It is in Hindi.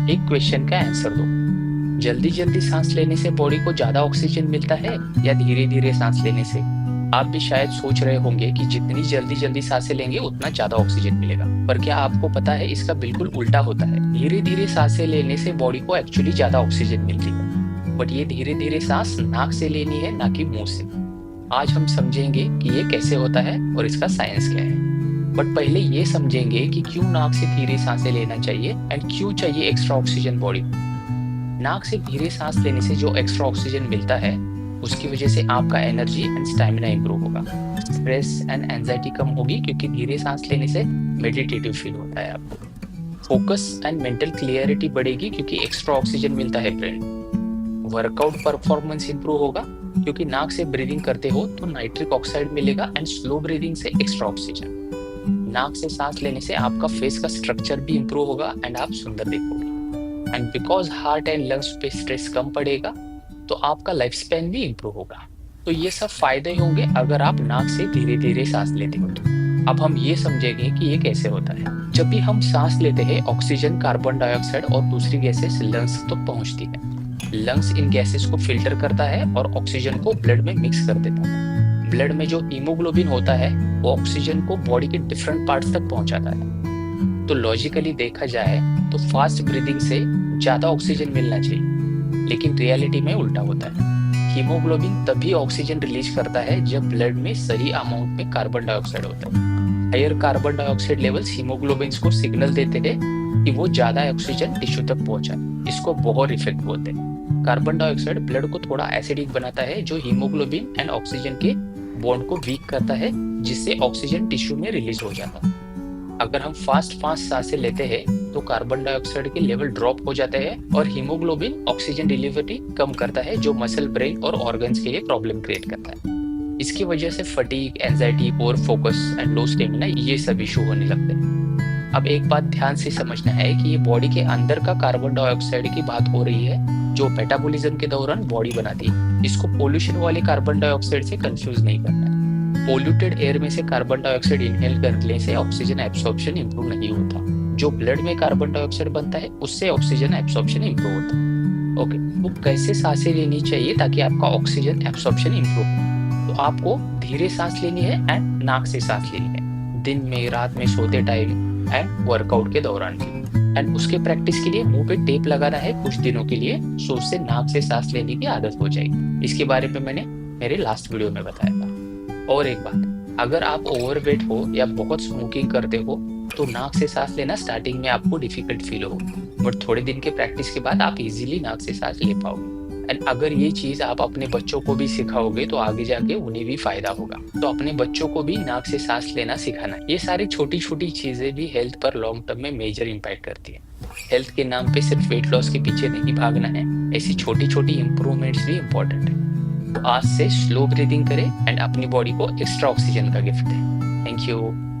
एक क्वेश्चन का आंसर दो। जल्दी जल्दी सांस लेने से बॉडी को ज्यादा ऑक्सीजन मिलता है या धीरे धीरे सांस लेने से? आप भी शायद सोच रहे होंगे कि जितनी जल्दी जल्दी सांसें लेंगे उतना ज्यादा ऑक्सीजन मिलेगा, पर क्या आपको पता है इसका बिल्कुल उल्टा होता है। धीरे धीरे सांसें लेने से बॉडी को एक्चुअली ज्यादा ऑक्सीजन मिलती है, बट ये धीरे धीरे सांस नाक से लेनी है, ना कि मुंह से। आज हम समझेंगे कि ये कैसे होता है और इसका साइंस क्या है। बट पहले ये समझेंगे कि क्यों नाक से धीरे सांसें लेना चाहिए एंड क्यों चाहिए एक्स्ट्रा ऑक्सीजन बॉडी को। नाक से धीरे सांस लेने से जो एक्स्ट्रा ऑक्सीजन मिलता है उसकी वजह से आपका एनर्जी एंड स्टैमिना इंप्रूव होगा। स्ट्रेस एंड एंजाइटी कम होगी क्योंकि धीरे सांस लेने से मेडिटेटिव फील होता है आपको। फोकस एंड मेंटल क्लियरिटी बढ़ेगी क्योंकि एक्स्ट्रा ऑक्सीजन मिलता है ब्रेन। वर्कआउट परफॉर्मेंस इंप्रूव होगा क्योंकि नाक से ब्रीदिंग करते हो तो नाइट्रिक ऑक्साइड मिलेगा एंड स्लो ब्रीदिंग से एक्स्ट्रा ऑक्सीजन। नाक से सांस लेने से आपका फेस का स्ट्रक्चर भी इंप्रूव होगा एंड आप सुंदर दिखोगे। And because heart and lungs पे स्ट्रेस कम पड़ेगा तो आपका लाइफ स्पैन भी इंप्रूव होगा। तो ये सब फायदे होंगे अगर आप नाक से धीरे धीरे सांस लेते हो तो। अब हम ये समझेंगे कि ये कैसे होता है। जब भी हम सांस लेते हैं ऑक्सीजन, कार्बन डाइऑक्साइड और दूसरी गैसेस लंग्स तक पहुंचती है। लंग्स इन गैसेस को फिल्टर करता है और ऑक्सीजन को ब्लड में मिक्स कर देता है। ब्लड में जो हीमोग्लोबिन होता है वो ऑक्सीजन को बॉडी के डिफरेंट पार्ट्स तक पहुंचाता है। तो लॉजिकली देखा जाए तो फास्ट ब्रीदिंग से ज्यादा ऑक्सीजन मिलना चाहिए, लेकिन रियलिटी में उल्टा होता है। हीमोग्लोबिन तभी ऑक्सीजन रिलीज करता है जब ब्लड में सही अमाउंट में कार्बन डाइऑक्साइड होता है। Higher carbon dioxide levels haemoglobin को सिग्नल देते हैं कि वो ज्यादा ऑक्सीजन टिश्यू तक पहुंचाए। इसको बोहर इफेक्ट बोलते हैं। कार्बन डाइऑक्साइड ब्लड को थोड़ा एसिडिक बनाता है जो हीमोग्लोबिन एंड ऑक्सीजन के बॉन्ड को वीक करता है, जिससे ऑक्सीजन टिश्यू में रिलीज हो जाता है। अगर हम फास्ट फास्ट सांसें लेते हैं तो कार्बन डाइऑक्साइड के लेवल ड्रॉप हो जाते हैं और हीमोग्लोबिन ऑक्सीजन डिलीवरी कम करता है, जो मसल, ब्रेन और ऑर्गन्स के लिए प्रॉब्लम क्रिएट करता है। इसकी वजह से fatigue, anxiety, poor focus and low stamina ये सब इशू होने लगते हैं। अब एक बात ध्यान से समझना है कि ये बॉडी के अंदर का कार्बन डाइऑक्साइड की बात हो रही है जो मेटाबॉलिज्म के दौरान बॉडी बनाती है। इसको पोल्यूशन वाले कार्बन डाइऑक्साइड से कंफ्यूज नहीं करना है। पोल्यूटेड एयर में से कार्बन डाइऑक्साइड इनहेल करने से ऑक्सीजन एब्सॉर्प्शन इंप्रूव नहीं होता। जो ब्लड में कार्बन डाइऑक्साइड बनता है उससे ऑक्सीजन एब्सॉर्प्शन इंप्रूव होता है। ओके, तो कैसे सांसें लेनी चाहिए ताकि आपका ऑक्सीजन एब्सॉर्प्शन इंप्रूव हो? तो आपको धीरे सांस लेनी है एंड नाक से सांस लेनी है, दिन में, रात में सोते टाइम एंड वर्कआउट के दौरान भी। एंड उसके प्रैक्टिस के लिए मुंह पे टेप लगाना है कुछ दिनों के लिए, सो उससे नाक से सांस लेने की आदत हो जाएगी। इसके बारे में मैंने मेरे लास्ट वीडियो में बताया था। और एक बात, अगर आप ओवरवेट हो या बहुत स्मोकिंग करते हो तो नाक से सांस लेना स्टार्टिंग में आपको डिफिकल्ट फील होगा, बट थोड़े दिन के प्रैक्टिस के बाद आप इजीली नाक से सांस ले पाओगे। एंड अगर ये चीज आप अपने बच्चों को भी सिखाओगे तो आगे जाके उन्हें भी फायदा होगा। तो अपने बच्चों को भी नाक से सांस लेना सिखाना। ये सारी छोटी छोटी चीजें भी हेल्थ पर लॉन्ग टर्म में मेजर इम्पैक्ट करती है। हेल्थ के नाम पे सिर्फ वेट लॉस के पीछे नहीं भागना है, ऐसी छोटी छोटी इंप्रूवमेंट्स भी इम्पोर्टेंट है। तो आज से स्लो ब्रीदिंग करें एंड अपनी बॉडी को एक्स्ट्रा ऑक्सीजन का गिफ्ट दें। Thank you.